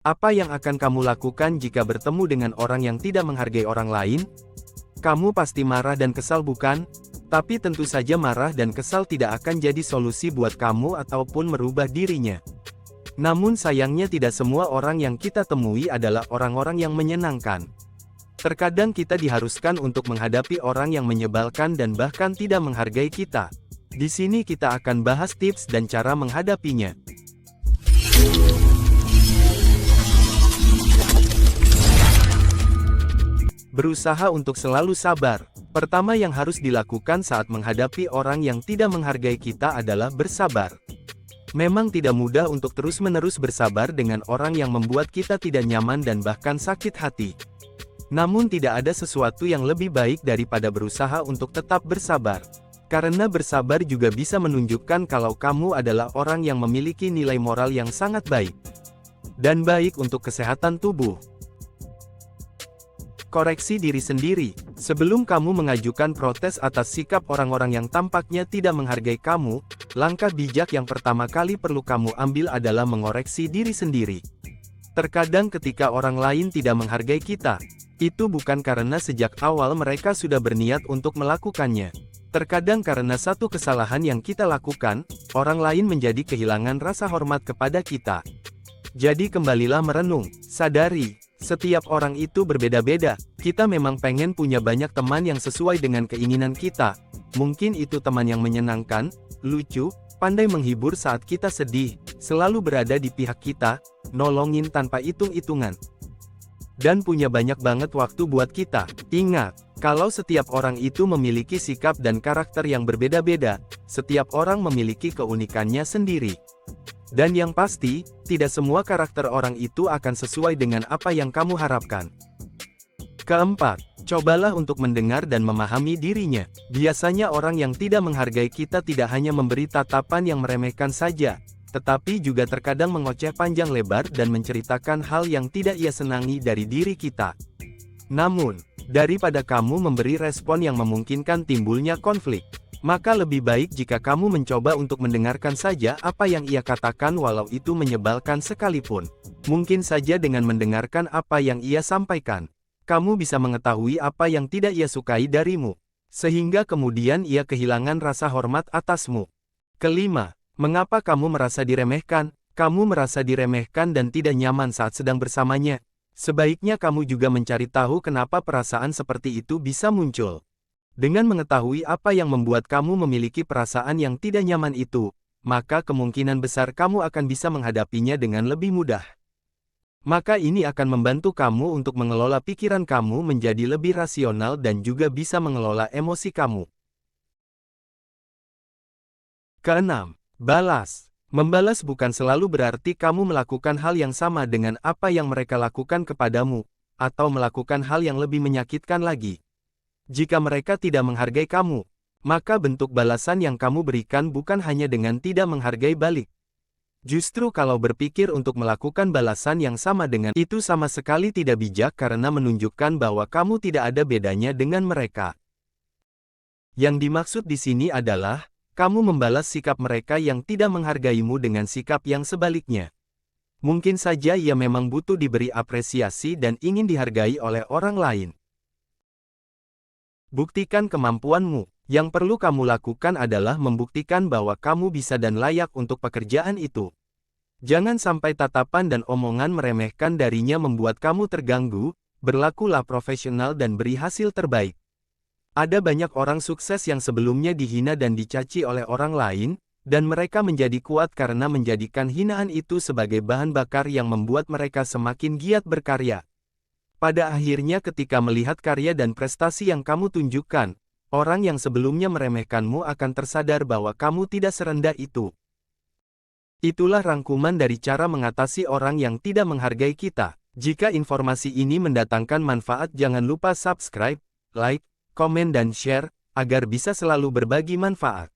Apa yang akan kamu lakukan jika bertemu dengan orang yang tidak menghargai orang lain? Kamu pasti marah dan kesal bukan? Tapi tentu saja marah dan kesal tidak akan jadi solusi buat kamu ataupun merubah dirinya. Namun sayangnya tidak semua orang yang kita temui adalah orang-orang yang menyenangkan. Terkadang kita diharuskan untuk menghadapi orang yang menyebalkan dan bahkan tidak menghargai kita. Di sini kita akan bahas tips dan cara menghadapinya. Berusaha untuk selalu sabar. Pertama yang harus dilakukan saat menghadapi orang yang tidak menghargai kita adalah bersabar. Memang tidak mudah untuk terus-menerus bersabar dengan orang yang membuat kita tidak nyaman dan bahkan sakit hati. Namun tidak ada sesuatu yang lebih baik daripada berusaha untuk tetap bersabar. Karena bersabar juga bisa menunjukkan kalau kamu adalah orang yang memiliki nilai moral yang sangat baik. Dan baik untuk kesehatan tubuh. Koreksi diri sendiri. Sebelum kamu mengajukan protes atas sikap orang-orang yang tampaknya tidak menghargai kamu, langkah bijak yang pertama kali perlu kamu ambil adalah mengoreksi diri sendiri. Terkadang ketika orang lain tidak menghargai kita, itu bukan karena sejak awal mereka sudah berniat untuk melakukannya. Terkadang karena satu kesalahan yang kita lakukan, orang lain menjadi kehilangan rasa hormat kepada kita. Jadi kembalilah merenung, sadari, setiap orang itu berbeda-beda. Kita memang pengen punya banyak teman yang sesuai dengan keinginan kita. Mungkin itu teman yang menyenangkan, lucu, pandai menghibur saat kita sedih, selalu berada di pihak kita, nolongin tanpa hitung-hitungan. Dan punya banyak banget waktu buat kita. Ingat, kalau setiap orang itu memiliki sikap dan karakter yang berbeda-beda, setiap orang memiliki keunikannya sendiri. Dan yang pasti, tidak semua karakter orang itu akan sesuai dengan apa yang kamu harapkan. Keempat, cobalah untuk mendengar dan memahami dirinya. Biasanya orang yang tidak menghargai kita tidak hanya memberi tatapan yang meremehkan saja, tetapi juga terkadang mengoceh panjang lebar dan menceritakan hal yang tidak ia senangi dari diri kita. Namun, daripada kamu memberi respon yang memungkinkan timbulnya konflik, maka lebih baik jika kamu mencoba untuk mendengarkan saja apa yang ia katakan walau itu menyebalkan sekalipun. Mungkin saja dengan mendengarkan apa yang ia sampaikan, kamu bisa mengetahui apa yang tidak ia sukai darimu, sehingga kemudian ia kehilangan rasa hormat atasmu. Kelima, mengapa kamu merasa diremehkan? Kamu merasa diremehkan dan tidak nyaman saat sedang bersamanya. Sebaiknya kamu juga mencari tahu kenapa perasaan seperti itu bisa muncul. Dengan mengetahui apa yang membuat kamu memiliki perasaan yang tidak nyaman itu, maka kemungkinan besar kamu akan bisa menghadapinya dengan lebih mudah. Maka ini akan membantu kamu untuk mengelola pikiran kamu menjadi lebih rasional dan juga bisa mengelola emosi kamu. Keenam, balas. Membalas bukan selalu berarti kamu melakukan hal yang sama dengan apa yang mereka lakukan kepadamu, atau melakukan hal yang lebih menyakitkan lagi. Jika mereka tidak menghargai kamu, maka bentuk balasan yang kamu berikan bukan hanya dengan tidak menghargai balik. Justru kalau berpikir untuk melakukan balasan yang sama dengan itu sama sekali tidak bijak karena menunjukkan bahwa kamu tidak ada bedanya dengan mereka. Yang dimaksud di sini adalah, kamu membalas sikap mereka yang tidak menghargaimu dengan sikap yang sebaliknya. Mungkin saja ia memang butuh diberi apresiasi dan ingin dihargai oleh orang lain. Buktikan kemampuanmu. Yang perlu kamu lakukan adalah membuktikan bahwa kamu bisa dan layak untuk pekerjaan itu. Jangan sampai tatapan dan omongan meremehkan darinya membuat kamu terganggu, berlakulah profesional dan beri hasil terbaik. Ada banyak orang sukses yang sebelumnya dihina dan dicaci oleh orang lain, dan mereka menjadi kuat karena menjadikan hinaan itu sebagai bahan bakar yang membuat mereka semakin giat berkarya. Pada akhirnya ketika melihat karya dan prestasi yang kamu tunjukkan, orang yang sebelumnya meremehkanmu akan tersadar bahwa kamu tidak serendah itu. Itulah rangkuman dari cara mengatasi orang yang tidak menghargai kita. Jika informasi ini mendatangkan manfaat, jangan lupa subscribe, like, komen dan share, agar bisa selalu berbagi manfaat.